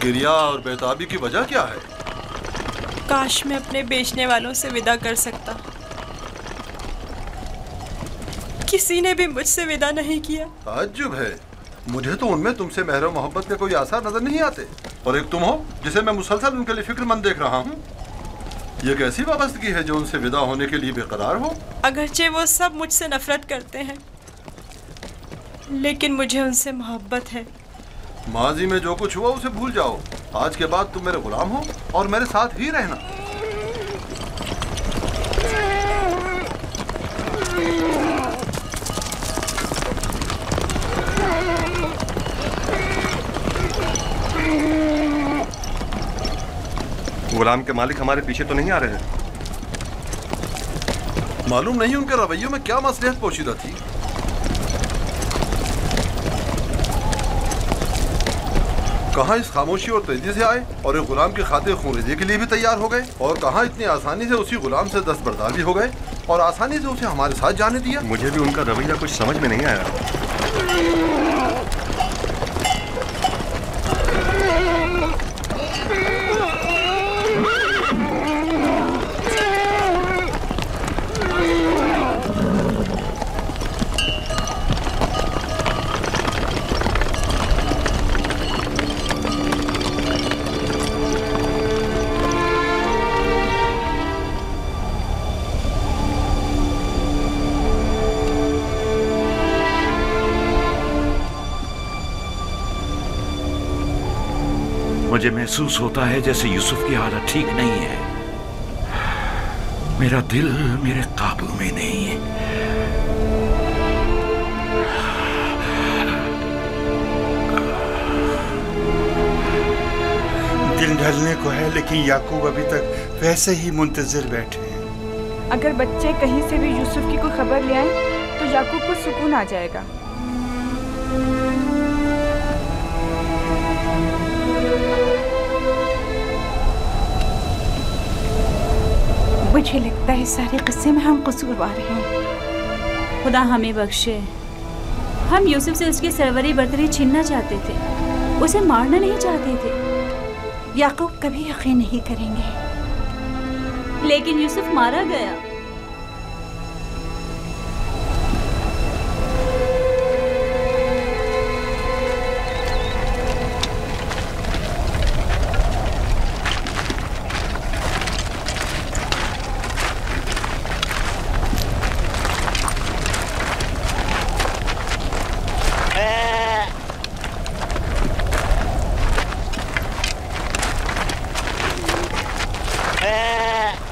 गिरिया और बेताबी की वजह क्या है? काश मैं अपने बेचने वालों से विदा कर सकता। किसी ने भी मुझसे विदा नहीं किया। ताज्जुब है, मुझे तो उनमें तुमसे मेहर मोहब्बत के कोई आसार नजर नहीं आते। और एक तुम हो जिसे मैं मुसलसल उनके लिए फिक्रमंद देख रहा हूँ। ये कैसी वाबस्तगी है जो उनसे विदा होने के लिए बेकरार हो? अगरचे वो सब मुझसे नफरत करते हैं, लेकिन मुझे उनसे मोहब्बत है। माजी में जो कुछ हुआ उसे भूल जाओ। आज के बाद तुम मेरे गुलाम हो और मेरे साथ ही रहना। गुलाम के मालिक हमारे पीछे तो नहीं आ रहे हैं? मालूम नहीं उनके रवैयों में क्या मसलियत पोशीदा थी। कहाँ इस खामोशी और तेजी से आए और एक गुलाम की खातिर खून के लिए भी तैयार हो गए, और कहाँ इतनी आसानी से उसी गुलाम से दस्तबरदार भी हो गए और आसानी से उसे हमारे साथ जाने दिया। मुझे भी उनका रवैया कुछ समझ में नहीं आया। मुझे महसूस होता है जैसे यूसुफ की हालत ठीक नहीं है। मेरा दिल मेरे काबू में नहीं है। दिन ढलने को है, लेकिन याकूब अभी तक वैसे ही मुंतजिर बैठे हैं। अगर बच्चे कहीं से भी यूसुफ की कोई खबर ले आए तो याकूब को सुकून आ जाएगा। मुझे लगता है सारे किस्से में हम कसूरवार हैं। खुदा हमें बख्शे। हम यूसुफ से उसकी सरवरी बर्तरी छीनना चाहते थे, उसे मारना नहीं चाहते थे। याकूब कभी यकीन नहीं करेंगे। लेकिन यूसुफ मारा गया।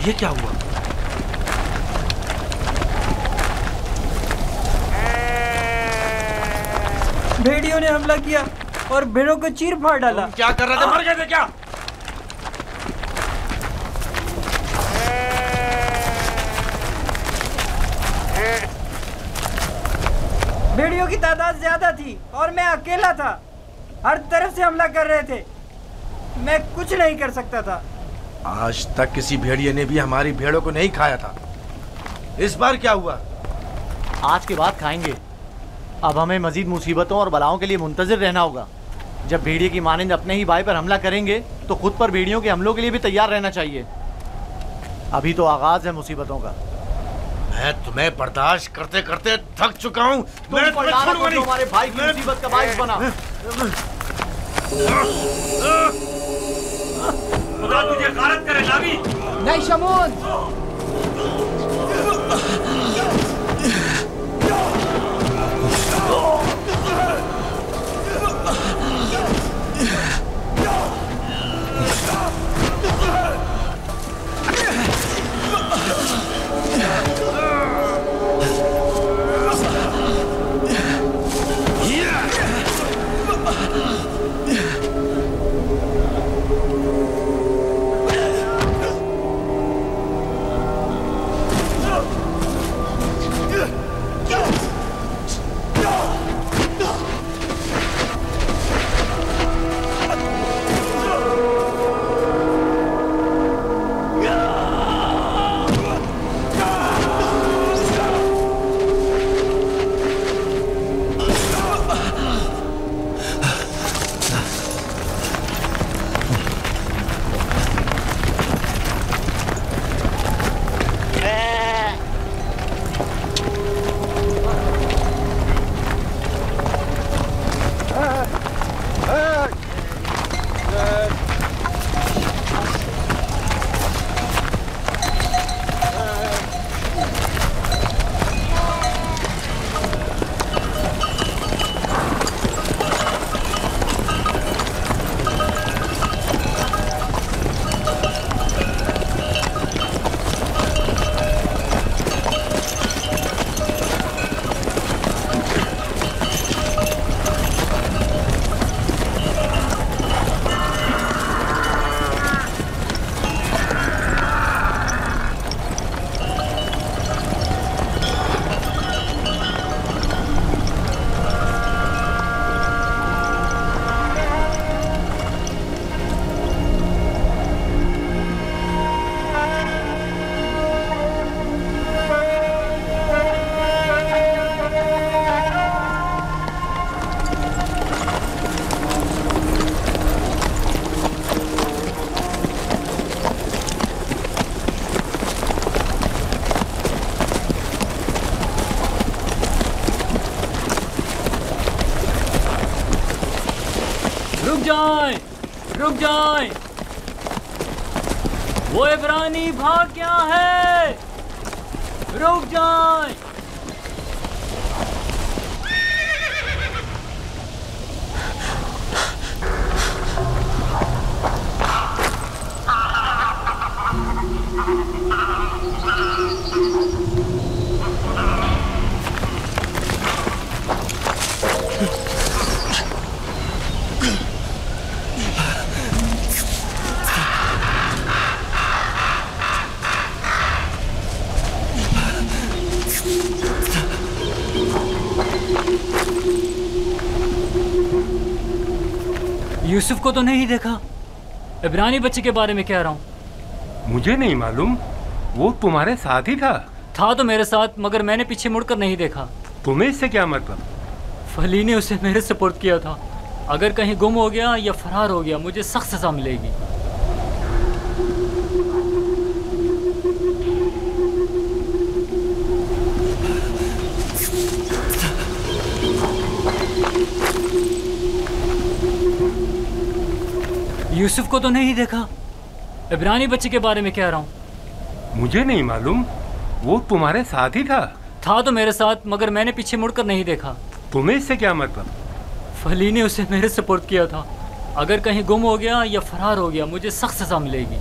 ये क्या हुआ? भेड़ियों ने हमला किया और भेड़ों को चीर फाड़ डाला। क्या कर रहे थे? मर गए थे क्या? भेड़ियों की तादाद ज्यादा थी और मैं अकेला था। हर तरफ से हमला कर रहे थे, मैं कुछ नहीं कर सकता था। आज तक किसी भेड़िए ने भी हमारी भेड़ों को नहीं खाया था। इस बार क्या हुआ? आज के बाद खाएंगे। अब हमें मजीद मुसीबतों और बलाओं के लिए मुंतजिर रहना होगा। जब भेड़िए की मानिंद अपने ही भाई पर हमला करेंगे तो खुद पर भेड़ियों के हमलों के लिए भी तैयार रहना चाहिए। अभी तो आगाज है मुसीबतों का। मैं तुम्हें बर्दाश्त करते करते थक चुका हूँ। मैं तुम्हारे भाई की मुसीबत का बाइस बना। खुदा तुझे गारत करे नावी। नहीं शमून। रुक जाएं। वो इब्रानी भाग गया है, रुक जाएं। यूसुफ को तो नहीं देखा। इब्रानी बच्चे के बारे में कह रहा हूँ। मुझे नहीं मालूम, वो तुम्हारे साथ ही था। था तो मेरे साथ, मगर मैंने पीछे मुड़कर नहीं देखा। तुम्हें इससे क्या मतलब? फली ने उसे मेरे सुपुर्द किया था। अगर कहीं गुम हो गया या फरार हो गया, मुझे सख्त सजा मिलेगी। यूसुफ को तो नहीं देखा। इब्रानी बच्चे के बारे में कह रहा हूँ। मुझे नहीं मालूम, वो तुम्हारे साथ ही था। था तो मेरे साथ, मगर मैंने पीछे मुड़कर नहीं देखा। तुम्हें इससे क्या मतलब? फली ने उसे मेरे सुपुर्द किया था। अगर कहीं गुम हो गया या फरार हो गया, मुझे सख्त सजा मिलेगी।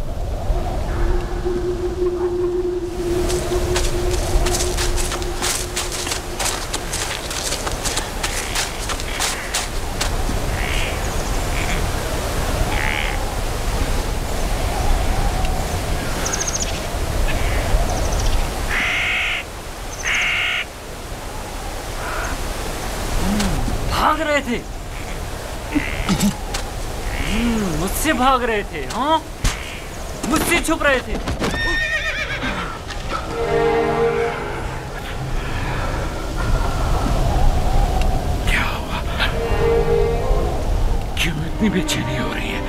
भाग रहे थे, मुझसे भाग रहे थे। हाँ, मुझसे छुप रहे थे। क्या हुआ? क्यों इतनी बेचैनी हो रही है?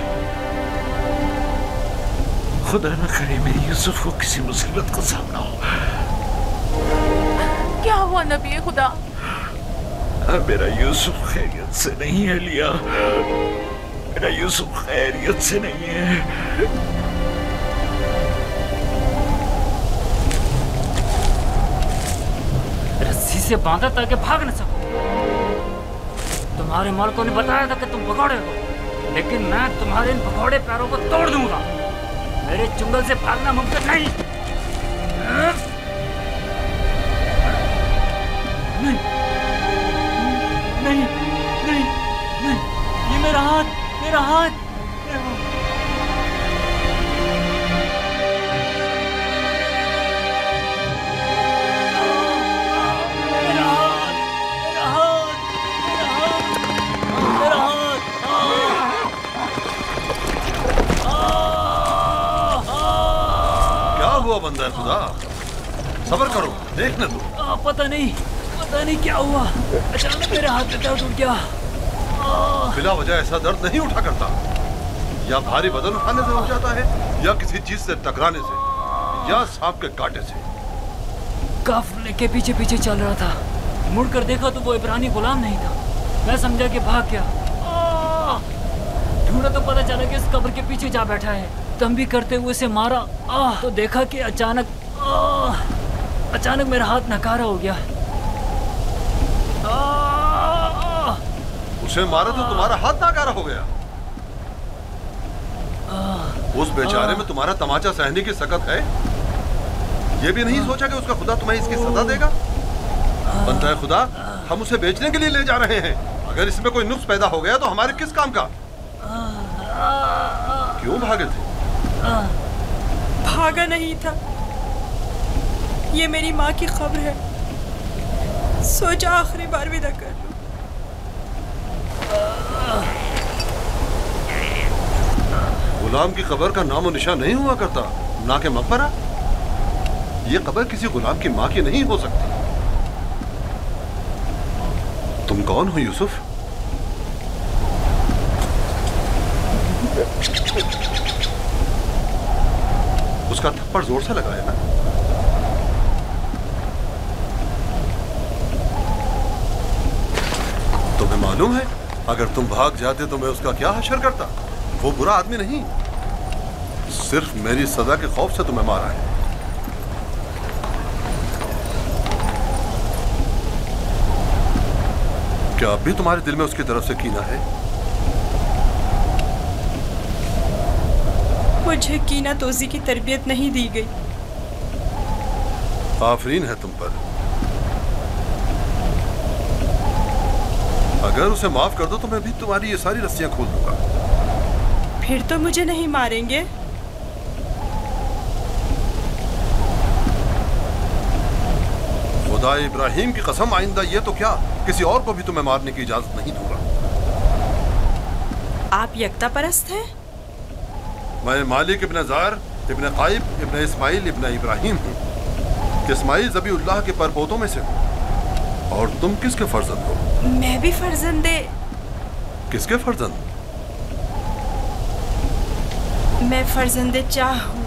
खुदा न करे मेरी यूसुफ को किसी मुसीबत का सामना हो। क्या हुआ नबी खुदा? मेरा यूसुफ खैरियत से नहीं है लिया। मेरा यूसुफ खैरियत से नहीं है। रस्सी से बांधा ताकि भाग न सको। तुम्हारे मालिकों ने बताया था कि तुम भगोड़े हो, लेकिन मैं तुम्हारे इन भगोड़े पैरों को तोड़ दूंगा। मेरे चुंगल से भागना मुमकिन नहीं। नहीं, नहीं, नहीं, ये मेरा हाथ, मेरा हाथ। क्या हुआ बंदा खुदा? सब्र करो, देखने दो। पता नहीं क्या हुआ। अचानक मेरे हाथ में दर्द उठ गया। बिला वजह ऐसा दर्द नहीं उठा करता। या भारी वजन उठाने से उठ जाता है, या किसी चीज से टकराने से, या सांप के कांटे से। काफिले के पीछे पीछे चल रहा था। मुड़कर देखा तो वो इब्रानी गुलाम नहीं था। मैं समझा कि भाग गया। ढूंढा तो पता चला कि इस कब्र के पीछे जा बैठा है। दम भी करते हुए उसे मारा तो देखा कि अचानक मेरा हाथ नकारा हो गया। उसे मारा तो तुम्हारा हाथ नाकारा हो गया। उस बेचारे में तुम्हारा तमाचा सहने की सकत है। ये भी नहीं सोचा कि उसका खुदा तुम्हें इसकी सजा देगा। बनता है खुदा, हम उसे बेचने के लिए ले जा रहे हैं। अगर इसमें कोई नुक्स पैदा हो गया तो हमारे किस काम का? क्यों भागे थे? भागा नहीं था। ये मेरी माँ की खबर है। सोचा आखिरी बार विदा कर लूं। गुलाम की कब्र का नामो निशान नहीं हुआ करता, ना के मकबरा। ये कब्र किसी गुलाम की माँ की नहीं हो सकती। तुम कौन हो यूसुफ? उसका थप्पड़ जोर से लगाया ना। तुम्हें मालूम है, अगर तुम भाग जाते तो मैं उसका क्या हशर करता। वो बुरा आदमी नहीं, सिर्फ मेरी सजा के खौफ से तुम्हें मारा है। क्या अब भी तुम्हारे दिल में उसकी तरफ से कीना है? मुझे कीना तोजी की तरबियत नहीं दी गई। आफरीन है तुम पर। अगर उसे माफ कर दो तो मैं भी तुम्हारी ये सारी रस्सियां खोल दूंगा। फिर तो मुझे नहीं मारेंगे? खुदा इब्राहिम की कसम, आइंदा ये तो क्या, किसी और को भी तुम्हें मारने की इजाजत नहीं दूंगा। आप यकता परस्त हैं? मैं मालिक इब्न जार इब्न काइब इब्न इस्माइल इब्न इब्राहिम हूँ। इस्माइल ज़बीउल्लाह के परपोतों में से हूँ। और तुम किसके फर्जंद हो? मैं भी फर्जंदे। किसके फर्जंद? मैं फर्जंदे चाह हूँ।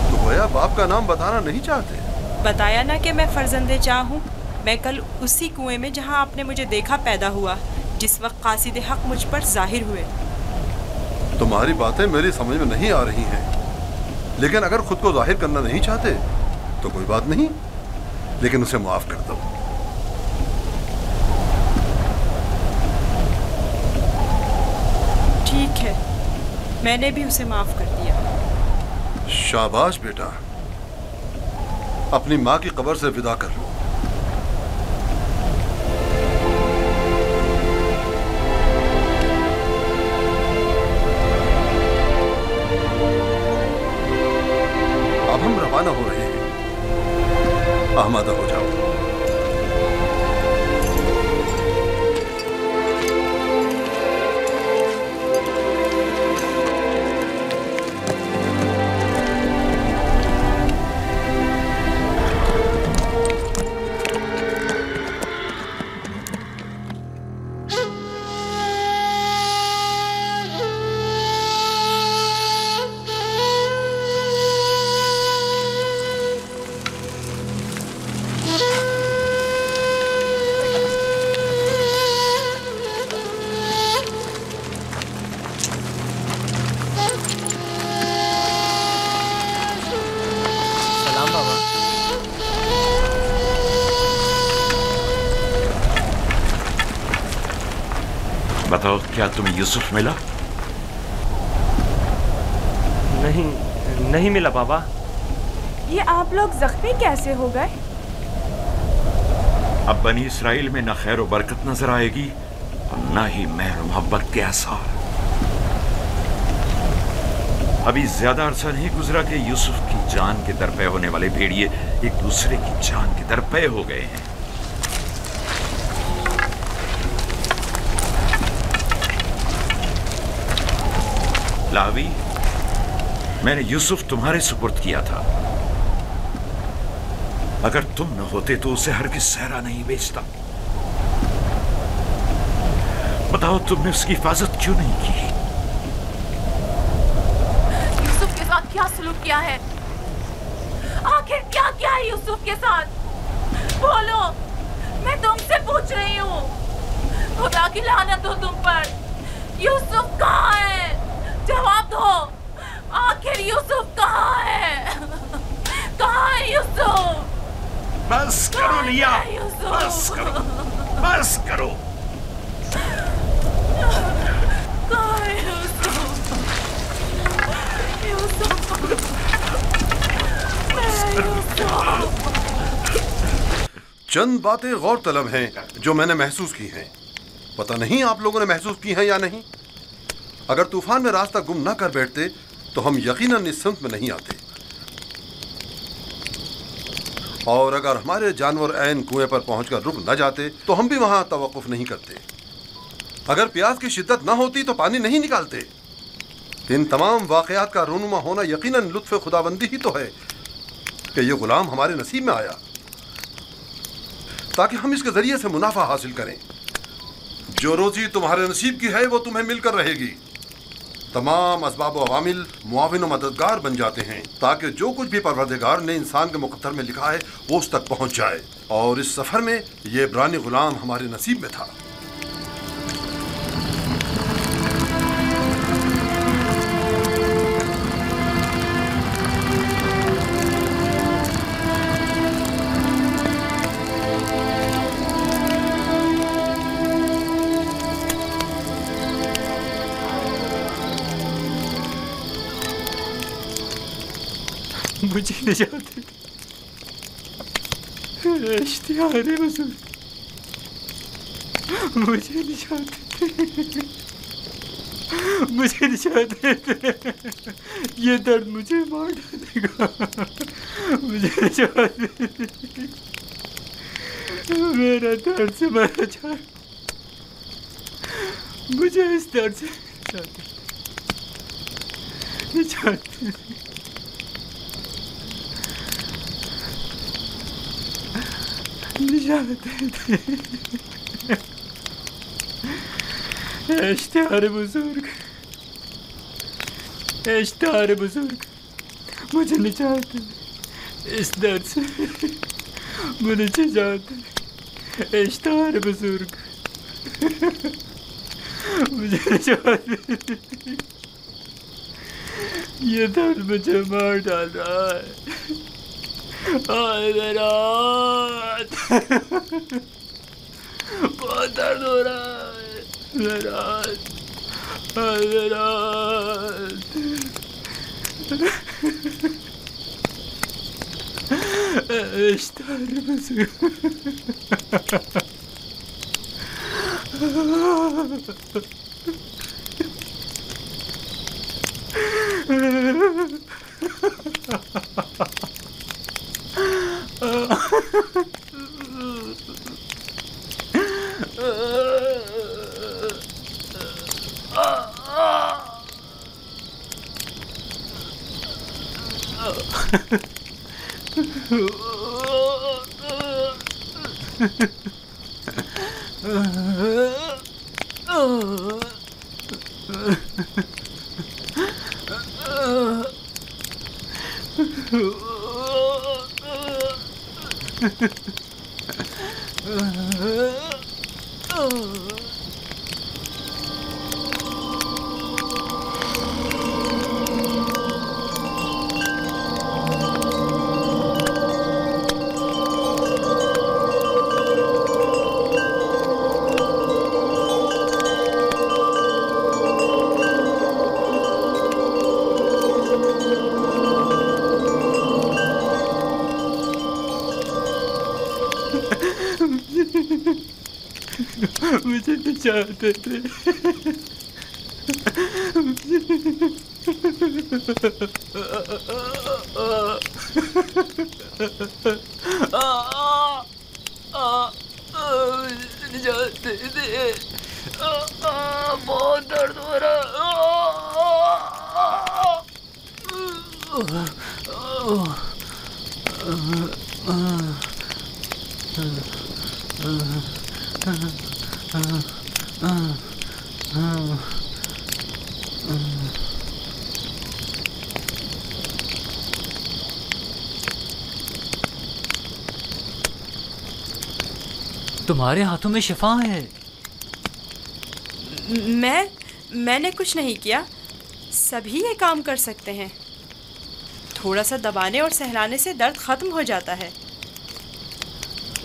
तो गोया बाप का नाम बताना नहीं चाहते? बताया ना कि मैं फर्जंदे चाह हूँ। मैं कल उसी कुएं में जहाँ आपने मुझे देखा पैदा हुआ, जिस वक्त कासिद हक मुझ पर जाहिर हुए। तुम्हारी बातें मेरी समझ में नहीं आ रही हैं, लेकिन अगर खुद को जाहिर करना नहीं चाहते तो कोई बात नहीं, लेकिन उसे माफ कर दो। ठीक है, मैंने भी उसे माफ कर दिया। शाबाश बेटा, अपनी माँ की कब्र से विदा कर लो। अब हम रवाना हो रहे हैं, आमादा हो जाओ। बताओ, क्या तुम्हें यूसुफ मिला? नहीं मिला बाबा। ये आप लोग जख्मी कैसे हो गए? अब बनी इसराइल में न खैर और बरकत नजर आएगी और न ही मेहर मोहब्बत के आसार। अभी ज्यादा अरसा नहीं गुजरा कि यूसुफ की जान के दरपे होने वाले भेड़िए एक दूसरे की जान के दरपे हो गए हैं। लावी, मैंने यूसुफ तुम्हारे सुपुर्द किया था। अगर तुम न होते तो उसे हरगिज़ सहरा नहीं बेचता। बताओ, तुमने उसकी हिफाजत क्यों नहीं की? यूसुफ के साथ क्या सलूक किया है? आखिर क्या किया है यूसुफ के साथ? बोलो, मैं तुमसे पूछ रही हूँ। खुदा की लानत हो तुम पर। यूसुफ कहाँ है? जवाब दो। आखिर यूसुफ कहाँ है? कहाँ है यूसुफ? बस करो लिया, बस करो, बस करो। कहाँ है यूसुफ? यूसुफ, चंद बातें गौर तलब हैं जो मैंने महसूस की हैं। पता नहीं आप लोगों ने महसूस की हैं या नहीं। अगर तूफान में रास्ता गुम ना कर बैठते तो हम यकीनन इस सिमत में नहीं आते, और अगर हमारे जानवर ऐन कुएं पर पहुंचकर रुक न जाते तो हम भी वहां तवक्कुफ नहीं करते। अगर प्यास की शिद्दत ना होती तो पानी नहीं निकालते। इन तमाम वाकयात का रूनुमा होना यकीनन लुत्फ़ खुदाबंदी ही तो है कि ये गुलाम हमारे नसीब में आया ताकि हम इसके जरिए से मुनाफा हासिल करें। जो रोजी तुम्हारे नसीब की है वो तुम्हें मिलकर रहेगी। तमाम असबाब व अवामिल मुआविन व मददगार बन जाते हैं ताकि जो कुछ भी परवरदिगार ने इंसान के मुक़द्दर में लिखा है वो उस तक पहुंच जाए। और इस सफ़र में ये इब्रानी गुलाम हमारे नसीब में था। मुझे निजात दे दे। इश्तिहार हुजूर, मुझे निजात दे, मुझे निजात दे दे। ये दर्द मुझे मार डालेगा, मुझे निजात दे दे। मेरा दर्द से मरा जा, मुझे इस दर्द से निजात दे। निजात दे दे। इश्तिहार बुजुर्ग, इश्तिहार बुजुर्ग, मुझे निजात दे इस दर्द से, मुझे निजात दे। इश्तिहार बुजुर्ग, मुझे निजात दे। ये दर्द मुझे मार डाल रहा है। मेरा बहुत दर्द हो रहा है। मेरा इश्तिहार मुझे निजात दे दे। निजात दे दे। बहुत दर्द हो रहा तुम्हारे हाथों में शिफा है। मैंने कुछ नहीं किया, सभी ये काम कर सकते हैं। थोड़ा सा दबाने और सहलाने से दर्द खत्म हो जाता है।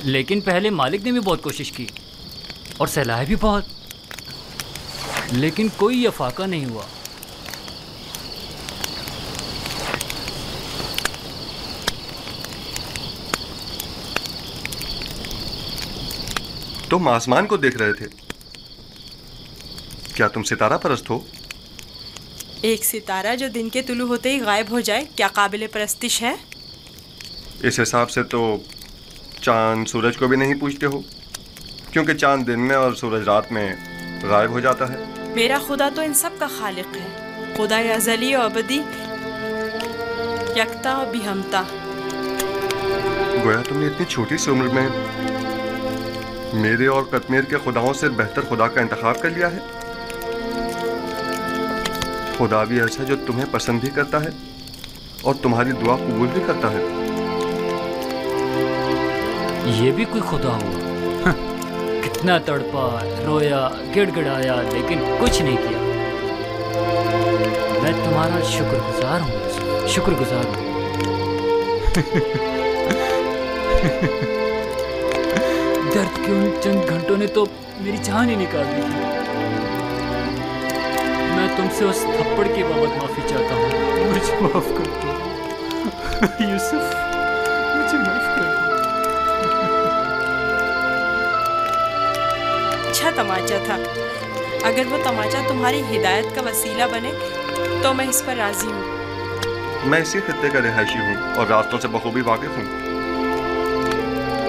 लेकिन पहले मालिक ने भी बहुत कोशिश की और सहलाया भी बहुत, लेकिन कोई अफाका नहीं हुआ। तुम आसमान को देख रहे थे, क्या तुम सितारा परस्त हो? एक सितारा जो दिन के तुलू होते ही गायब हो जाए क्या काबिले परस्तिश है? इस हिसाब से तो चांद सूरज को भी नहीं पूछते हो, क्योंकि चांद दिन में और सूरज रात में गायब हो जाता है। मेरा खुदा तो इन सब का खालिक है, खुदा अज़ली और अबदी, यकता और बिहमता। गोया तुमने इतनी छोटी सी उम्र में मेरे और कश्मीर के खुदाओं से बेहतर खुदा का इंतखाब कर लिया है। खुदा भी ऐसा जो तुम्हें पसंद भी करता है और तुम्हारी दुआ कबूल भी करता है। ये भी कोई खुदा हुआ? कितना तड़पा, रोया, गिड़गिड़ाया, लेकिन कुछ नहीं किया। मैं तुम्हारा शुक्रगुजार हूँ, शुक्रगुजार हूँ। दर्द के उन चंद घंटों ने तो मेरी जान ही निकाल दी थी। मैं तुमसे उस थप्पड़ की बाबत माफी चाहता हूँ, मुझे माफ कर दो। यूसुफ, मुझे माफ कर दो। अच्छा तमाचा था। अगर वो तमाचा तुम्हारी हिदायत का वसीला बने तो मैं इस पर राजी हूँ। मैं इसी खित्ते का रिहायशी हूँ और रास्तों से बखूबी वाकिफ हूँ।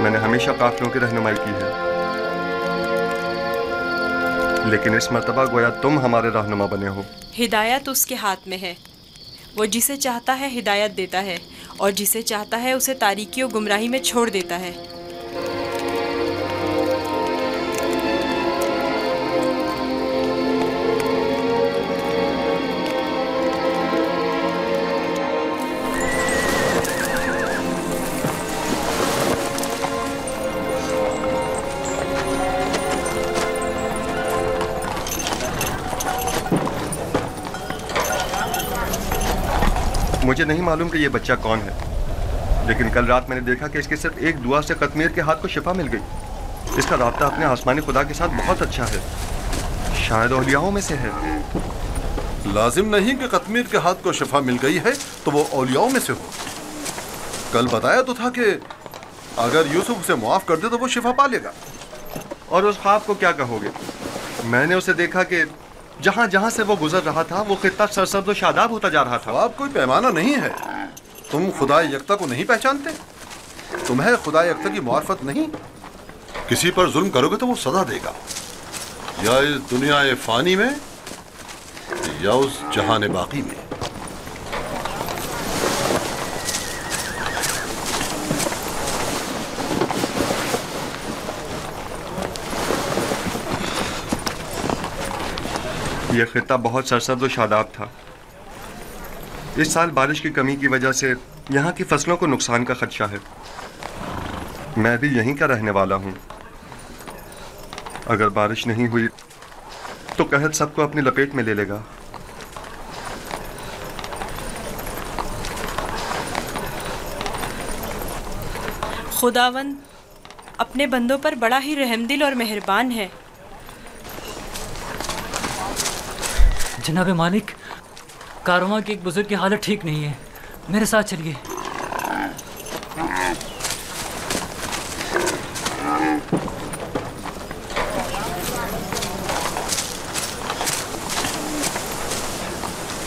मैंने हमेशा काफिलों की रहनुमाई की है, लेकिन इस मर्तबा गोया तुम हमारे रहनुमा बने हो। हिदायत उसके हाथ में है। वो जिसे चाहता है हिदायत देता है और जिसे चाहता है उसे तारीकी और गुमराही में छोड़ देता है। मुझे नहीं मालूम कि ये बच्चा कौन है, लेकिन कल रात मैंने देखा कि इसके सिर्फ एक दुआ से कतमीर के हाथ को शिफा मिल गई। इसका राब्ता अपने आसमानी खुदा के साथ बहुत अच्छा है, शायद औलियाओं में से है। लाजिम नहीं कि कतमीर के हाथ को शिफा मिल गई है तो वो औलियाओं में से हो। कल बताया तो था कि अगर यूसुफ उसे मुआफ कर दे तो वो शिफा पा लेगा। और उस ख्वाब को क्या कहोगे? मैंने उसे देखा कि जहां जहां से वो गुजर रहा था वो खित्ता सरसब्ज़ और शादाब होता जा रहा था। ख्वाब कोई पैमाना नहीं है। तुम खुदा यकता को नहीं पहचानते? तुम्हें खुदा यकता की मार्फत नहीं? किसी पर जुल्म करोगे तो वो सजा देगा, या इस दुनिया फानी में या उस जहान बाकी में। यह खित्ता बहुत सरसब्ज़ और शादाब था। इस साल बारिश की कमी की वजह से यहाँ की फसलों को नुकसान का खदशा है। मैं भी यहीं का रहने वाला हूँ। अगर बारिश नहीं हुई तो कहत सबको अपनी लपेट में ले लेगा। खुदावंद अपने बंदों पर बड़ा ही रहमदिल और मेहरबान है। जनाब मालिक, कारवां के एक बुजुर्ग की हालत ठीक नहीं है, मेरे साथ चलिए।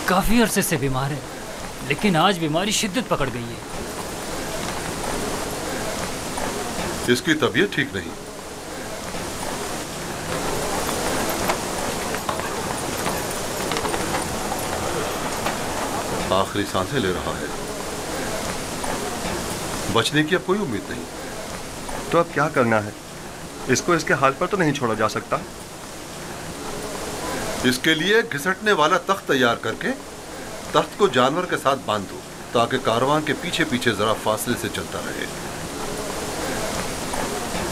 काफी अरसे से बीमार है, लेकिन आज बीमारी शिद्दत पकड़ गई है। इसकी तबीयत ठीक नहीं। आखिरी सांसें ले रहा है। बचने की अब कोई उम्मीद नहीं। तो अब क्या करना है? इसको इसके हाल पर तो नहीं छोड़ा जा सकता। इसके लिए घिसटने वाला तख्त तैयार करके तख्त को जानवर के साथ बांध दो, ताकि कारवां के पीछे पीछे जरा फासले से चलता रहे।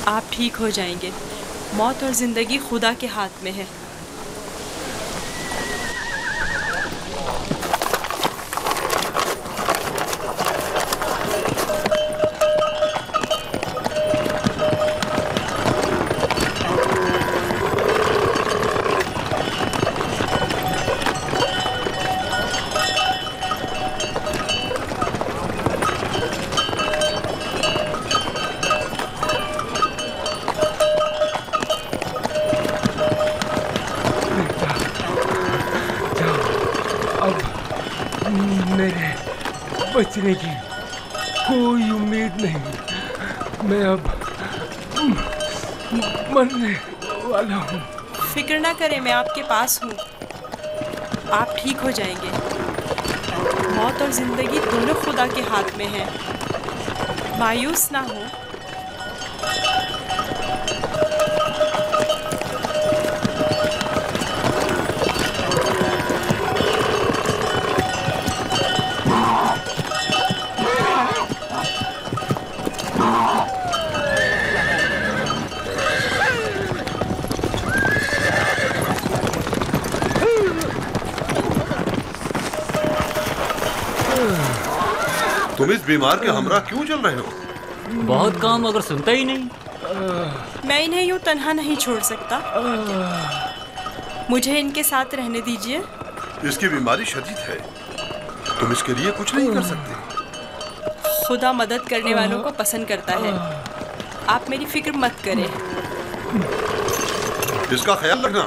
आप ठीक हो जाएंगे। मौत और जिंदगी खुदा के हाथ में है। बचने की कोई उम्मीद नहीं। मैं अब मरने वाला हूँ। फिक्र ना करें, मैं आपके पास हूँ। आप ठीक हो जाएंगे। मौत और जिंदगी दोनों खुदा के हाथ में है। मायूस ना हो। तुम इस बीमार के हमरा क्यों चल रहे हो? बहुत काम, अगर सुनता ही नहीं। मैं इन्हें यूं तन्हा नहीं छोड़ सकता। मुझे इनके साथ रहने दीजिए। इसकी बीमारी शदीद है, तुम इसके लिए कुछ नहीं कर सकते। खुदा मदद करने वालों को पसंद करता है। आप मेरी फिक्र मत करें। इसका ख्याल रखना।